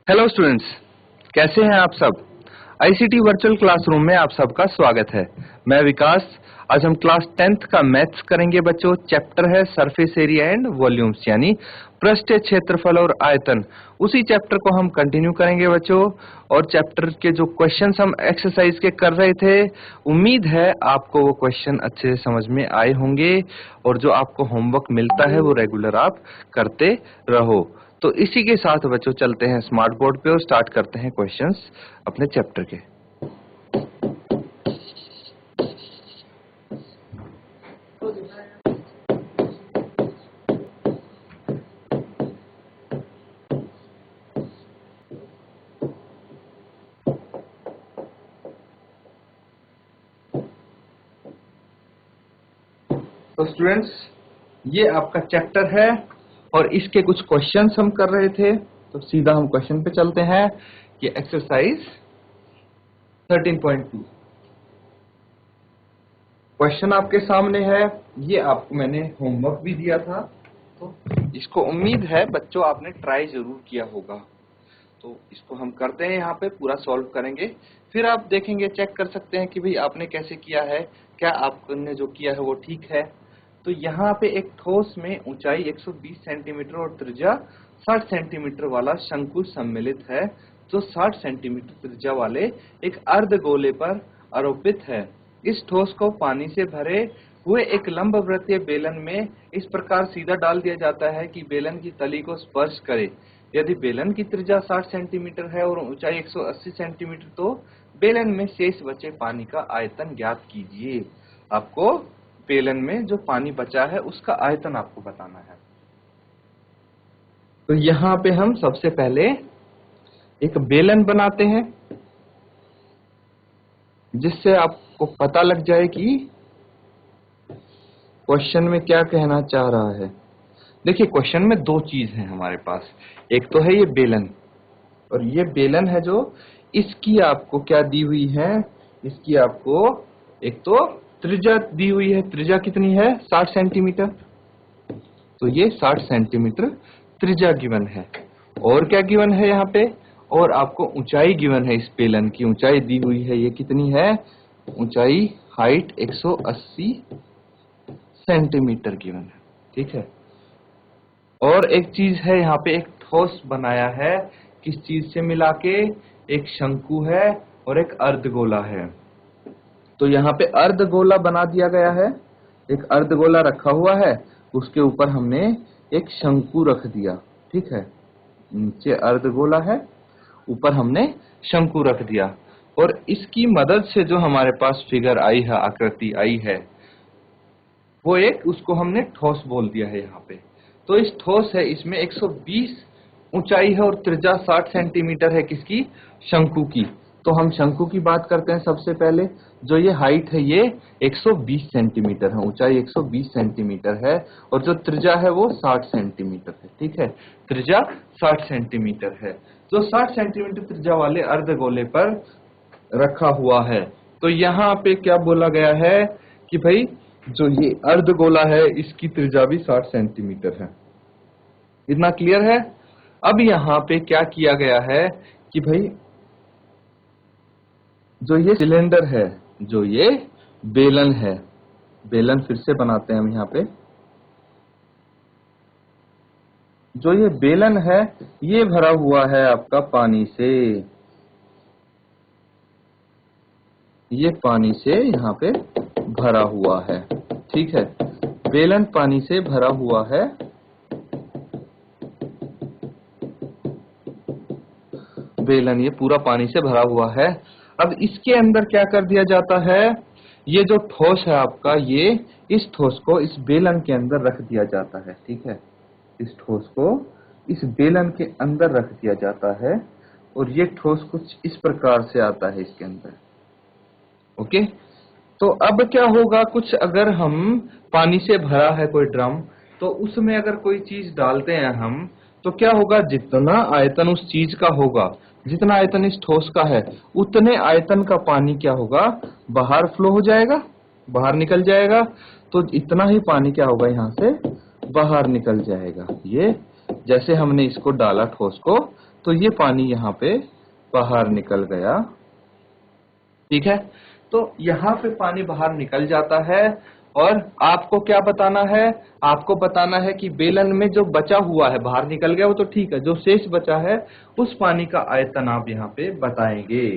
Hello students, कैसे हैं आप सब। आईसीटी वर्चुअल क्लासरूम में आप सबका स्वागत है। मैं विकास। आज हम क्लास 10th का मैथ्स करेंगे बच्चों। चैप्टर है सरफेस एरिया एंड वॉल्यूम्स, यानी पृष्ठीय क्षेत्रफल और आयतन। उसी चैप्टर को हम कंटिन्यू करेंगे बच्चों। और चैप्टर के जो क्वेश्चंस हम एक्सरसाइज के कर रहे थे, उम्मीद है आपको वो क्वेश्चन अच्छे से समझ में आए होंगे और जो आपको होमवर्क मिलता है वो रेगुलर आप करते रहो। तो इसी के साथ बच्चों चलते हैं स्मार्ट बोर्ड पे और स्टार्ट करते हैं क्वेश्चंस अपने चैप्टर के। तो स्टूडेंट्स, ये आपका चैप्टर है और इसके कुछ क्वेश्चंस हम कर रहे थे। तो सीधा हम क्वेश्चन पे चलते हैं। ये एक्सरसाइज 13.2 क्वेश्चन आपके सामने है। ये आपको मैंने होमवर्क भी दिया था, तो इसको उम्मीद है बच्चों आपने ट्राई जरूर किया होगा। तो इसको हम करते हैं, यहाँ पे पूरा सॉल्व करेंगे, फिर आप देखेंगे, चेक कर सकते हैं कि भाई आपने कैसे किया है, क्या आपने जो किया है वो ठीक है। तो यहाँ पे एक ठोस में ऊंचाई 120 सेंटीमीटर और त्रिज्या 60 सेंटीमीटर वाला शंकु सम्मिलित है, जो 60 सेंटीमीटर त्रिज्या वाले एक अर्धगोले पर आरोपित है। इस ठोस को पानी से भरे हुए एक लंबवृत्तीय बेलन में इस प्रकार सीधा डाल दिया जाता है कि बेलन की तली को स्पर्श करे। यदि बेलन की त्रिज्या 60 सेंटीमीटर है और ऊंचाई 180 सेंटीमीटर, तो बेलन में शेष बचे पानी का आयतन ज्ञात कीजिए। आपको बेलन में जो पानी बचा है उसका आयतन आपको बताना है। तो यहाँ पे हम सबसे पहले एक बेलन बनाते हैं, जिससे आपको पता लग जाए कि क्वेश्चन में क्या कहना चाह रहा है। देखिए, क्वेश्चन में दो चीज है हमारे पास। एक तो है ये बेलन, और ये बेलन है जो इसकी आपको क्या दी हुई है, इसकी आपको एक तो त्रिज्या दी हुई है। त्रिज्या कितनी है? 60 सेंटीमीटर। तो ये 60 सेंटीमीटर त्रिज्या गिवन है। और क्या गिवन है यहाँ पे? और आपको ऊंचाई गिवन है। इस बेलन की ऊंचाई दी हुई है, ये कितनी है? ऊंचाई हाइट 180 सेंटीमीटर गिवन है। ठीक है। और एक चीज है, यहाँ पे एक ठोस बनाया है। किस चीज से मिला के? एक शंकु है और एक अर्धगोला है। तो यहाँ पे अर्धगोला बना दिया गया है। एक अर्धगोला रखा हुआ है, उसके ऊपर हमने एक शंकु रख दिया। ठीक है, नीचे अर्धगोला है, ऊपर हमने शंकु रख दिया। और इसकी मदद से जो हमारे पास फिगर आई है, आकृति आई है, वो एक उसको हमने ठोस बोल दिया है यहाँ पे। तो इस ठोस है, इसमें 120 ऊंचाई है और त्रिज्या 60 सेंटीमीटर है। किसकी? शंकु की। तो हम शंकु की बात करते हैं सबसे पहले। जो ये हाइट है ये 120 सेंटीमीटर है, ऊंचाई 120 सेंटीमीटर है, और जो त्रिज्या है वो 60 सेंटीमीटर है। ठीक है, त्रिज्या 60 सेंटीमीटर है, जो 60 सेंटीमीटर त्रिज्या वाले अर्धगोले पर रखा हुआ है। तो यहाँ पे क्या बोला गया है कि भाई जो ये अर्धगोला है, इसकी त्रिज्या भी 60 सेंटीमीटर है। इतना क्लियर है? अब यहाँ पे क्या किया गया है कि भाई जो ये सिलेंडर है, जो ये बेलन है, बेलन फिर से बनाते हैं हम यहाँ पे। जो ये बेलन है, ये भरा हुआ है आपका पानी से। ये पानी से यहाँ पे भरा हुआ है। ठीक है, बेलन पानी से भरा हुआ है। बेलन ये पूरा पानी से भरा हुआ है। अब इसके अंदर क्या कर दिया जाता है? ये जो ठोस है आपका, ये इस ठोस को इस बेलन के अंदर रख दिया जाता है। ठीक है, इस ठोस को इस बेलन के अंदर रख दिया जाता है, और ये ठोस कुछ इस प्रकार से आता है इसके अंदर। ओके, तो अब क्या होगा? कुछ अगर हम पानी से भरा है कोई ड्रम, तो उसमें अगर कोई चीज डालते हैं हम, तो क्या होगा? जितना आयतन उस चीज का होगा, जितना आयतन इस ठोस का है, उतने आयतन का पानी क्या होगा? बाहर फ्लो हो जाएगा, बाहर निकल जाएगा। तो इतना ही पानी क्या होगा? यहाँ से बाहर निकल जाएगा। ये जैसे हमने इसको डाला ठोस को, तो ये पानी यहाँ पे बाहर निकल गया। ठीक है, तो यहाँ पे पानी बाहर निकल जाता है और आपको क्या बताना है, आपको बताना है कि बेलन में जो बचा हुआ है, बाहर निकल गया वो तो ठीक है, जो शेष बचा है उस पानी का आयतन आप यहाँ पे बताएंगे।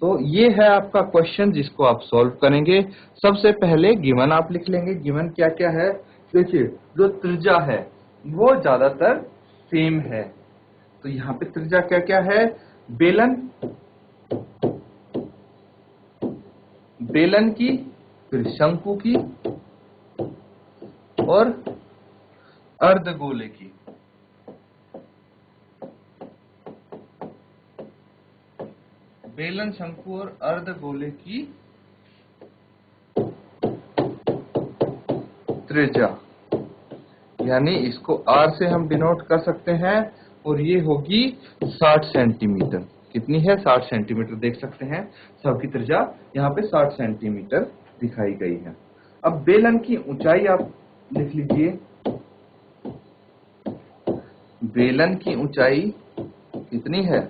तो ये है आपका क्वेश्चन जिसको आप सॉल्व करेंगे। सबसे पहले गिवन आप लिख लेंगे। गिवन क्या क्या है, देखिए जो त्रिज्या है वो ज्यादातर सेम है, तो यहाँ पे त्रिज्या क्या क्या है, बेलन बेलन की, फिर शंकु की और अर्धगोले की। बेलन, शंकु और अर्धगोले की त्रिज्या, यानी इसको R से हम डिनोट कर सकते हैं और ये होगी 60 सेंटीमीटर। कितनी है, 60 सेंटीमीटर। देख सकते हैं सबकी त्रिज्या यहाँ पे 60 सेंटीमीटर दिखाई गई है। अब बेलन की ऊंचाई आप लिख लीजिए। बेलन की ऊंचाई कितनी है,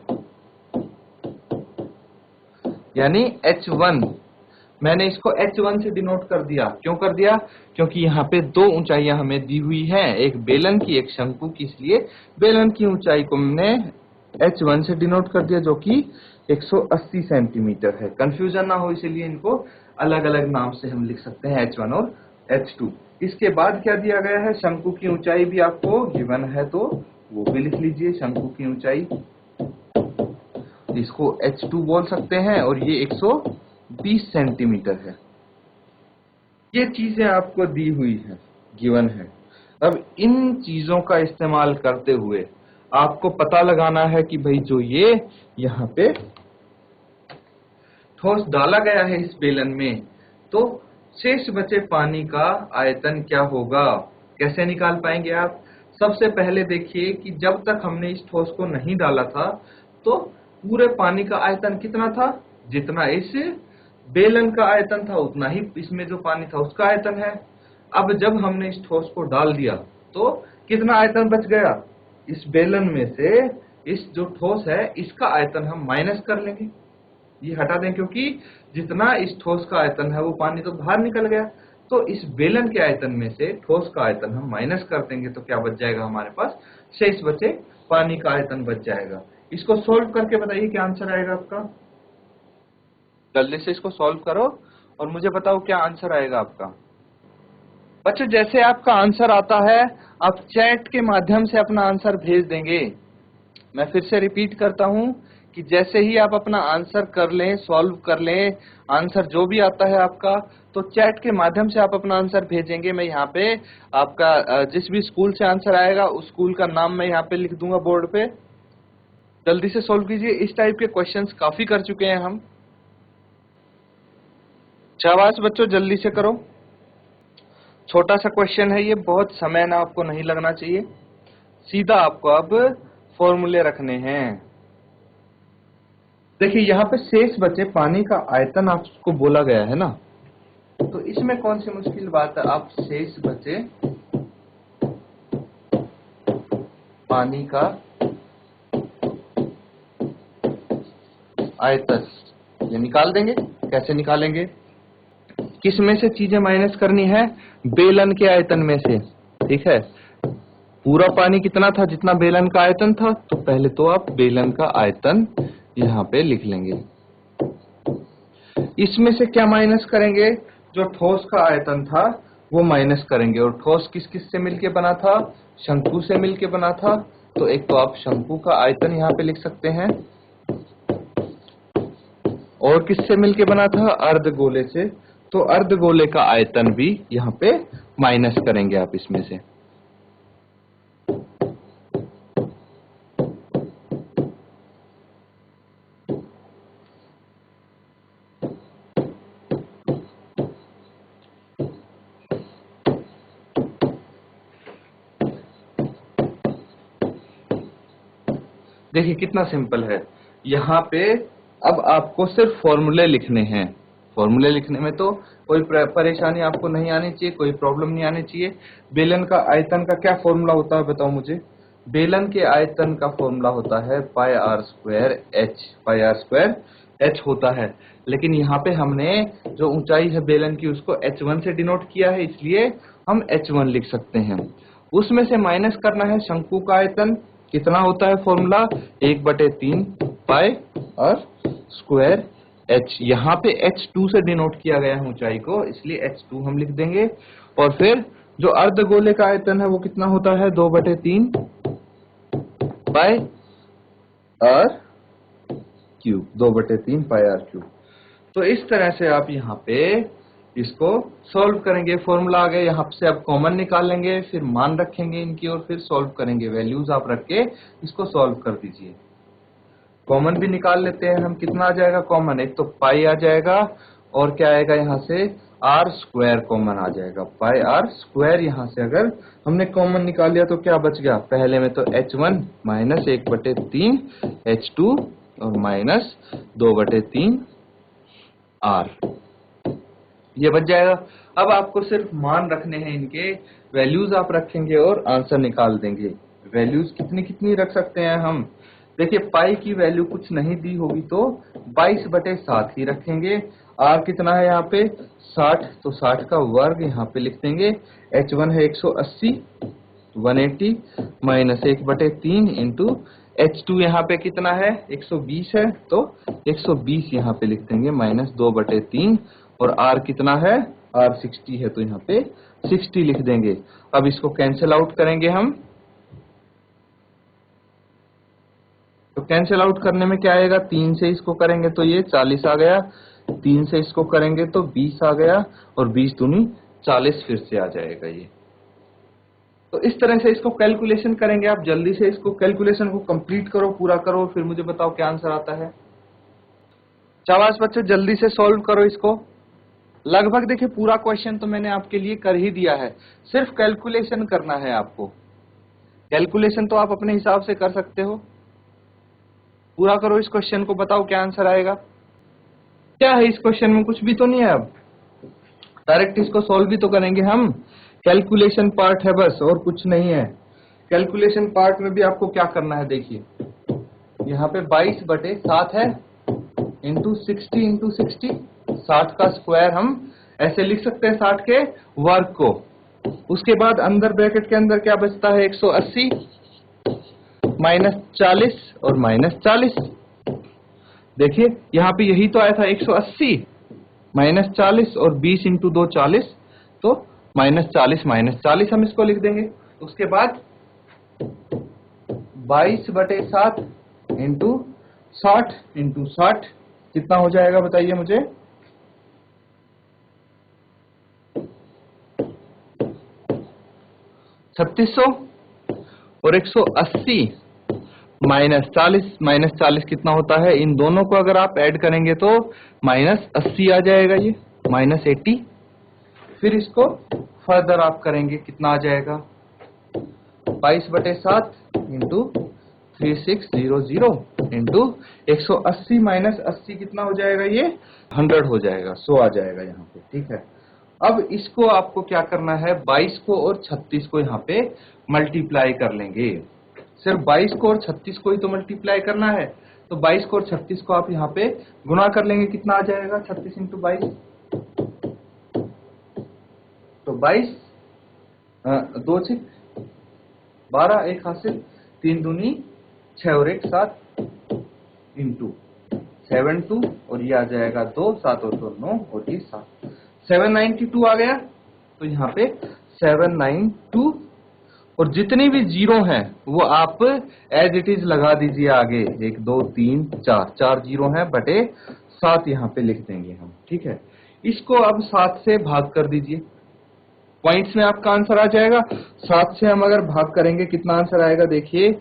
यानी H1। मैंने इसको H1 से डिनोट कर दिया। क्यों कर दिया, क्योंकि यहाँ पे दो ऊंचाइयां हमें दी हुई हैं, एक बेलन की एक शंकु की, इसलिए बेलन की ऊंचाई को हमने H1 से डिनोट कर दिया जो कि 180 सेंटीमीटर है। कंफ्यूजन ना हो इसलिए इनको अलग अलग नाम से हम लिख सकते हैं, H1 और H2। इसके बाद क्या दिया गया है, शंकु की ऊंचाई भी आपको गिवन है तो वो भी लिख लीजिए। शंकु की ऊंचाई, इसको H2 बोल सकते हैं और ये 120 सेंटीमीटर है। ये चीजें आपको दी हुई है, गिवन है। अब इन चीजों का इस्तेमाल करते हुए आपको पता लगाना है कि भाई जो ये यहाँ पे ठोस डाला गया है इस बेलन में, तो शेष बचे पानी का आयतन क्या होगा। कैसे निकाल पाएंगे आप, सबसे पहले देखिए कि जब तक हमने इस ठोस को नहीं डाला था तो पूरे पानी का आयतन कितना था, जितना इस बेलन का आयतन था उतना ही इसमें जो पानी था उसका आयतन है। अब जब हमने इस ठोस को डाल दिया तो कितना आयतन बच गया, इस बेलन में से इस जो ठोस है इसका आयतन हम माइनस कर लेंगे, ये हटा दें, क्योंकि जितना इस ठोस का आयतन है वो पानी तो बाहर निकल गया। तो इस बेलन के आयतन में से ठोस का आयतन हम माइनस कर देंगे तो क्या बच जाएगा हमारे पास, शेष बचे पानी का आयतन बच जाएगा। इसको सोल्व करके बताइए क्या आंसर आएगा आपका। जल्दी से इसको सोल्व करो और मुझे बताओ क्या आंसर आएगा आपका। बच्चों जैसे आपका आंसर आता है आप चैट के माध्यम से अपना आंसर भेज देंगे। मैं फिर से रिपीट करता हूं कि जैसे ही आप अपना आंसर कर लें, सॉल्व कर लें, आंसर जो भी आता है आपका, तो चैट के माध्यम से आप अपना आंसर भेजेंगे। मैं यहाँ पे आपका जिस भी स्कूल से आंसर आएगा उस स्कूल का नाम मैं यहाँ पे लिख दूंगा बोर्ड पे। जल्दी से सॉल्व कीजिए, इस टाइप के क्वेश्चंस काफी कर चुके हैं हम। शाबाश बच्चों, जल्दी से करो। छोटा सा क्वेश्चन है ये, बहुत समय ना आपको नहीं लगना चाहिए। सीधा आपको अब फॉर्मूले रखने हैं। देखिए यहाँ पे शेष बचे पानी का आयतन आपको बोला गया है ना, तो इसमें कौन सी मुश्किल बात है। आप शेष बचे पानी का आयतन ये निकाल देंगे। कैसे निकालेंगे, किस में से चीजें माइनस करनी है, बेलन के आयतन में से। ठीक है, पूरा पानी कितना था, जितना बेलन का आयतन था, तो पहले तो आप बेलन का आयतन यहाँ पे लिख लेंगे। इसमें से क्या माइनस करेंगे, जो ठोस का आयतन था वो माइनस करेंगे। और ठोस किस किस से मिलके बना था, शंकु से मिलके बना था, तो एक तो आप शंकु का आयतन यहाँ पे लिख सकते हैं। और किससे मिलके बना था, अर्धगोले से, तो अर्धगोले का आयतन भी यहाँ पे माइनस करेंगे आप इसमें से। देखिए कितना सिंपल है। यहाँ पे अब आपको सिर्फ फॉर्मूले लिखने हैं। फॉर्मूले लिखने में तो कोई परेशानी आपको नहीं आनी चाहिए, कोई प्रॉब्लम नहीं आनी चाहिए। बेलन का आयतन का क्या फॉर्मूला होता है बताओ मुझे। बेलन के आयतन का फॉर्मूला होता है pi r square h, pi r square h होता है। लेकिन यहाँ पे हमने जो ऊंचाई है बेलन की उसको h1 से डिनोट किया है, इसलिए हम h1 लिख सकते हैं। उसमें से माइनस करना है शंकु का आयतन, कितना होता है formula 1/3 pi r square h। यहाँ पे h2 से डिनोट किया गया है ऊंचाई को, इसलिए h2 हम लिख देंगे। और फिर जो अर्धगोले का आयतन है वो कितना होता है 2/3 pi r cube, 2/3 pi r cube. तो इस तरह से आप यहाँ पे इसको सॉल्व करेंगे। फॉर्मूला आ गए, यहाँ से आप कॉमन निकाल लेंगे, फिर मान रखेंगे इनकी और फिर सॉल्व करेंगे। वैल्यूज आप रख के इसको सॉल्व कर दीजिए। कॉमन भी निकाल लेते हैं हम, कितना आ जाएगा कॉमन, एक तो पाई आ जाएगा और क्या आएगा यहाँ से आर स्क्वायर कॉमन आ जाएगा। पाई आर स्क्वायर यहाँ से अगर हमने कॉमन निकाल लिया तो क्या बच गया, पहले में तो h1 माइनस 1/3 h2 और माइनस 2/3 आर, ये बच जाएगा। अब आपको सिर्फ मान रखने हैं इनके, वैल्यूज आप रखेंगे और आंसर निकाल देंगे। वैल्यूज कितनी कितनी रख सकते हैं हम, देखिए पाई की वैल्यू कुछ नहीं दी होगी तो 22/7 ही रखेंगे। आर कितना है यहाँ पे 60, तो 60 का वर्ग यहाँ पे लिख देंगे। h1 है 180 180 माइनस 1/3 इंटू h2 यहाँ पे कितना है 120 है, तो 120 यहाँ पे लिख देंगे माइनस 2/3। और r कितना है, r 60 है तो यहाँ पे 60 लिख देंगे। अब इसको कैंसिल आउट करेंगे हम, तो कैंसिल आउट करने में क्या आएगा, 3 से इसको करेंगे तो ये 40 आ गया, 3 से इसको करेंगे तो 20 आ गया, और 20 दूनी 40 फिर से आ जाएगा ये। तो इस तरह से इसको कैलकुलेशन करेंगे। आप जल्दी से इसको कैलकुलेशन को कंप्लीट करो, पूरा करो, फिर मुझे बताओ क्या आंसर आता है। शाबाश बच्चों, जल्दी से सॉल्व करो इसको। लगभग देखिए पूरा क्वेश्चन तो मैंने आपके लिए कर ही दिया है, सिर्फ कैलकुलेशन करना है आपको। कैलकुलेशन तो आप अपने हिसाब से कर सकते हो। पूरा करो इस क्वेश्चन को, बताओ क्या आंसर आएगा। क्या है इस क्वेश्चन में, कुछ भी तो नहीं है। अब डायरेक्ट इसको सॉल्व भी तो करेंगे हम, कैलकुलेशन पार्ट है बस, और कुछ नहीं है। कैलकुलेशन पार्ट में भी आपको क्या करना है, देखिए यहाँ पे 22/7 है इंटू 60 इंटू 60, 60 का स्क्वायर हम ऐसे लिख सकते हैं 60 के वर्ग को। उसके बाद अंदर ब्रैकेट के अंदर क्या बचता है 180 माइनस 40 और माइनस 40। देखिए यहाँ पे यही तो आया था 180 माइनस 40 और 20 इंटू 2 40, तो माइनस 40 हम इसको लिख देंगे। उसके बाद 22/7 इंटू 60 कितना हो जाएगा बताइए मुझे, 3600 और 180 माइनस 40 कितना होता है, इन दोनों को अगर आप ऐड करेंगे तो माइनस 80 आ जाएगा, ये माइनस 80। फिर इसको फर्दर आप करेंगे, कितना आ जाएगा 22/7 इंटू 3600 इंटू 180 माइनस 80 कितना हो जाएगा, ये 100 हो जाएगा, 100 आ जाएगा यहाँ पे। ठीक है, अब इसको आपको क्या करना है, 22 को और 36 को यहाँ पे मल्टीप्लाई कर लेंगे। सिर्फ 22 को और 36 को ही तो मल्टीप्लाई करना है, तो 22 को और 36 को आप यहाँ पे गुणा कर लेंगे, कितना आ जाएगा 36 इंटू 22, तो 22 2 6 12, एक हासिल 3 दूनी 6 और 1 7 इंटू 7 2, और ये आ जाएगा 2 7 और 2 9 और ये 7, 792 आ गया। तो यहाँ पे 792, और जितनी भी जीरो हैं वो आप एज इट इज लगा दीजिए आगे, 1 2 3 4 जीरो हैं बटे 7 यहाँ पे लिख देंगे हम। ठीक है, इसको अब 7 से भाग कर दीजिए, पॉइंट्स में आपका आंसर आ जाएगा। 7 से हम अगर भाग करेंगे कितना आंसर आएगा, देखिए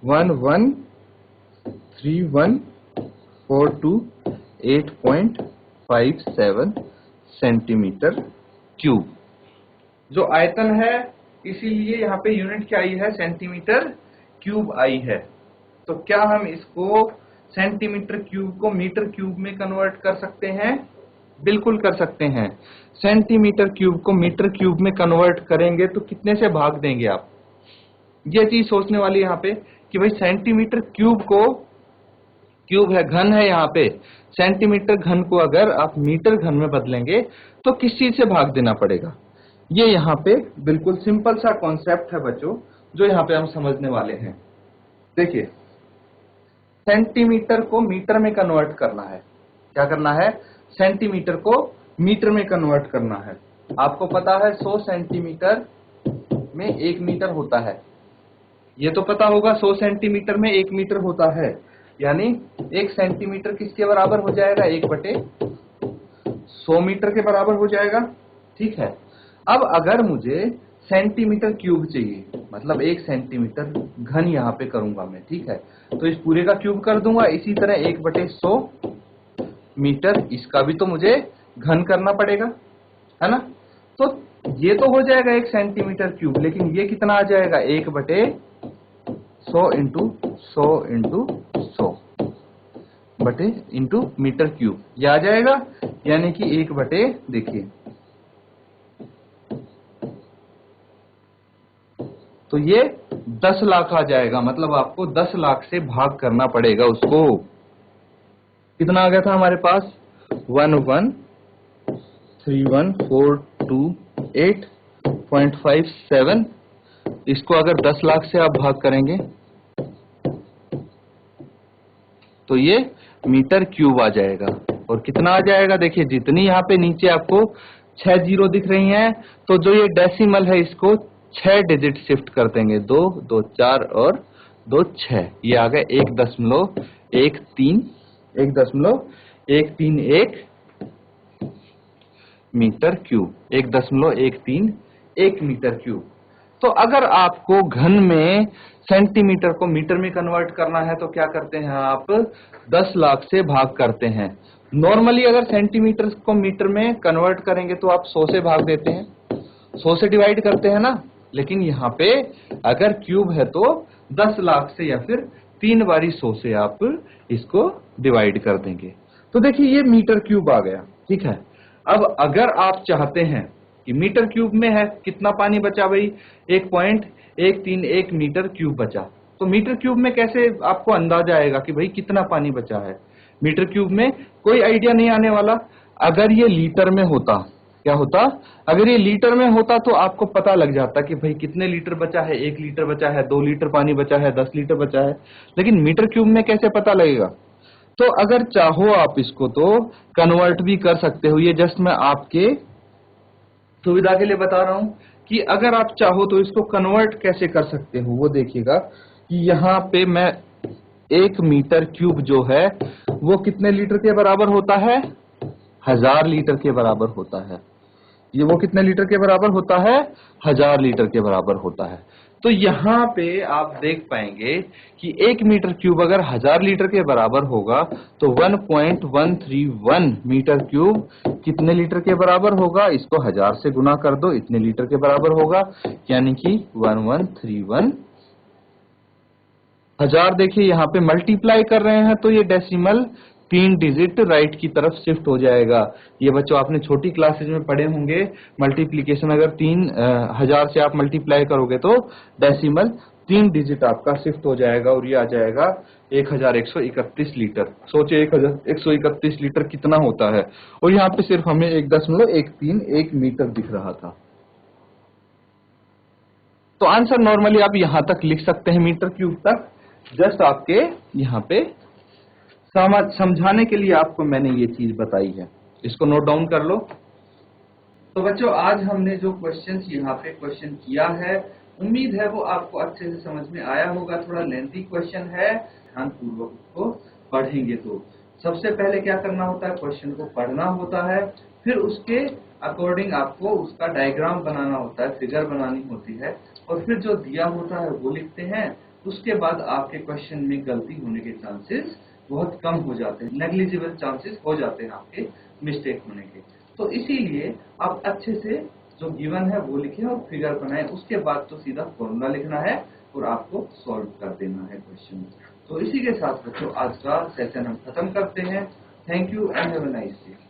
1131428.57 सेंटीमीटर क्यूब जो आयतन है, इसीलिए यहाँ पे यूनिट क्या आई है, सेंटीमीटर क्यूब आई है। तो क्या हम इसको सेंटीमीटर क्यूब को मीटर क्यूब में कन्वर्ट कर सकते हैं, बिल्कुल कर सकते हैं। सेंटीमीटर क्यूब को मीटर क्यूब में कन्वर्ट करेंगे तो कितने से भाग देंगे आप, ये चीज सोचने वाली यहाँ पे कि भाई सेंटीमीटर क्यूब को, क्यूब है, घन है यहाँ पे, सेंटीमीटर घन को अगर आप मीटर घन में बदलेंगे तो किस चीज से भाग देना पड़ेगा। ये यहाँ पे बिल्कुल सिंपल सा कॉन्सेप्ट है बच्चों, जो यहाँ पे हम समझने वाले हैं। देखिए, सेंटीमीटर को मीटर में कन्वर्ट करना है। क्या करना है? सेंटीमीटर को मीटर में कन्वर्ट करना है। आपको पता है 100 सेंटीमीटर में 1 मीटर होता है। ये तो पता होगा 100 सेंटीमीटर में 1 मीटर होता है, यानी 1 सेंटीमीटर किसके बराबर हो जाएगा? 1/100 मीटर के बराबर हो जाएगा। ठीक है। अब अगर मुझे सेंटीमीटर क्यूब चाहिए, मतलब 1 सेंटीमीटर घन यहाँ पे करूंगा मैं, ठीक है, तो इस पूरे का क्यूब कर दूंगा। इसी तरह 1/100 मीटर, इसका भी तो मुझे घन करना पड़ेगा, है ना। तो ये तो हो जाएगा 1 सेंटीमीटर क्यूब, लेकिन ये कितना आ जाएगा? 1/100 इंटू 100 इंटू मीटर क्यूब, ये आ जाएगा। यानी कि देखिए, तो ये 10 लाख आ जाएगा। मतलब आपको 10 लाख से भाग करना पड़ेगा उसको। कितना आ गया था हमारे पास? 113142.8.57। इसको अगर 10 लाख से आप भाग करेंगे तो ये मीटर क्यूब आ जाएगा। और कितना आ जाएगा? देखिए, जितनी यहाँ पे नीचे आपको 6 जीरो दिख रही हैं, तो जो ये डेसिमल है इसको 6 डिजिट शिफ्ट कर देंगे। 2, 2, 4 और 2, 6। ये आ गया 1.131 मीटर क्यूब। 1.131 metre cube. तो अगर आपको घन में सेंटीमीटर को मीटर में कन्वर्ट करना है तो क्या करते हैं आप? 10 लाख से भाग करते हैं। नॉर्मली अगर सेंटीमीटर को मीटर में कन्वर्ट करेंगे तो आप 100 से भाग देते हैं, 100 से डिवाइड करते हैं ना। लेकिन यहाँ पे अगर क्यूब है तो 10 लाख से या फिर 3 बारी 100 से आप इसको डिवाइड कर देंगे। तो देखिए, ये मीटर क्यूब आ गया। ठीक है। अब अगर आप चाहते हैं कि मीटर क्यूब में है कितना पानी बचा भाई? 1.131 मीटर क्यूब बचा। तो मीटर क्यूब में कैसे आपको अंदाजा आएगा कि भाई कितना पानी बचा है? मीटर क्यूब में कोई आइडिया नहीं आने वाला। अगर ये लीटर में होता, क्या होता? अगर ये लीटर में होता तो आपको पता लग जाता कि भाई कितने लीटर बचा है, 1 लीटर बचा है, 2 लीटर पानी बचा है, 10 लीटर बचा है। लेकिन मीटर क्यूब में कैसे पता लगेगा? तो अगर चाहो आप इसको तो कन्वर्ट भी कर सकते हो। ये जस्ट मैं आपके सुविधा के लिए बता रहा हूं कि अगर आप चाहो तो इसको कन्वर्ट कैसे कर सकते हो। वो देखिएगा कि यहाँ पे मैं 1 मीटर क्यूब जो है वो कितने लीटर के बराबर होता है? 1000 लीटर के बराबर होता है। ये वो कितने लीटर के बराबर होता है? 1000 लीटर के बराबर होता है। तो यहाँ पे आप देख पाएंगे कि 1 मीटर क्यूब अगर 1000 लीटर के बराबर होगा तो 1.131 मीटर क्यूब कितने लीटर के बराबर होगा? इसको 1000 से गुना कर दो, इतने लीटर के बराबर होगा। यानी कि 1131 1000। देखिए, यहाँ पे मल्टीप्लाई कर रहे हैं तो ये डेसिमल 3 डिजिट राइट की तरफ शिफ्ट हो जाएगा। ये बच्चों आपने छोटी क्लासेज में पढ़े होंगे, मल्टीप्लीकेशन अगर 3000 से आप मल्टीप्लाई करोगे तो डेसिमल 3 डिजिट आपका शिफ्ट हो जाएगा और ये आ जाएगा 1131 लीटर। सोचिए 1131 लीटर कितना होता है, और यहाँ पे सिर्फ हमें 1.131 मीटर दिख रहा था। तो आंसर नॉर्मली आप यहां तक लिख सकते हैं, मीटर क्यूब तक। जस्ट आपके यहाँ पे समझाने के लिए आपको मैंने ये चीज बताई है, इसको नोट डाउन कर लो। तो बच्चों, आज हमने जो क्वेश्चंस यहाँ पे क्वेश्चन किया है, उम्मीद है वो आपको अच्छे से समझ में आया होगा। थोड़ा लेंथी क्वेश्चन है, ध्यानपूर्वक उसको पढ़ेंगे तो। सबसे पहले क्या करना होता है? क्वेश्चन को पढ़ना होता है, फिर उसके अकॉर्डिंग आपको उसका डायग्राम बनाना होता है, फिगर बनानी होती है, और फिर जो दिया होता है वो लिखते हैं। उसके बाद आपके क्वेश्चन में गलती होने के चांसेस बहुत कम हो जाते हैं, नेग्लिजिबल चांसेस हो जाते हैं आपके मिस्टेक होने के। तो इसीलिए आप अच्छे से जो गिवन है वो लिखें और फिगर बनाएं। उसके बाद तो सीधा फॉर्मूला लिखना है और आपको सॉल्व कर देना है क्वेश्चन। तो इसी के साथ बच्चों आज का सेशन हम खत्म करते हैं। Thank you and have a nice day.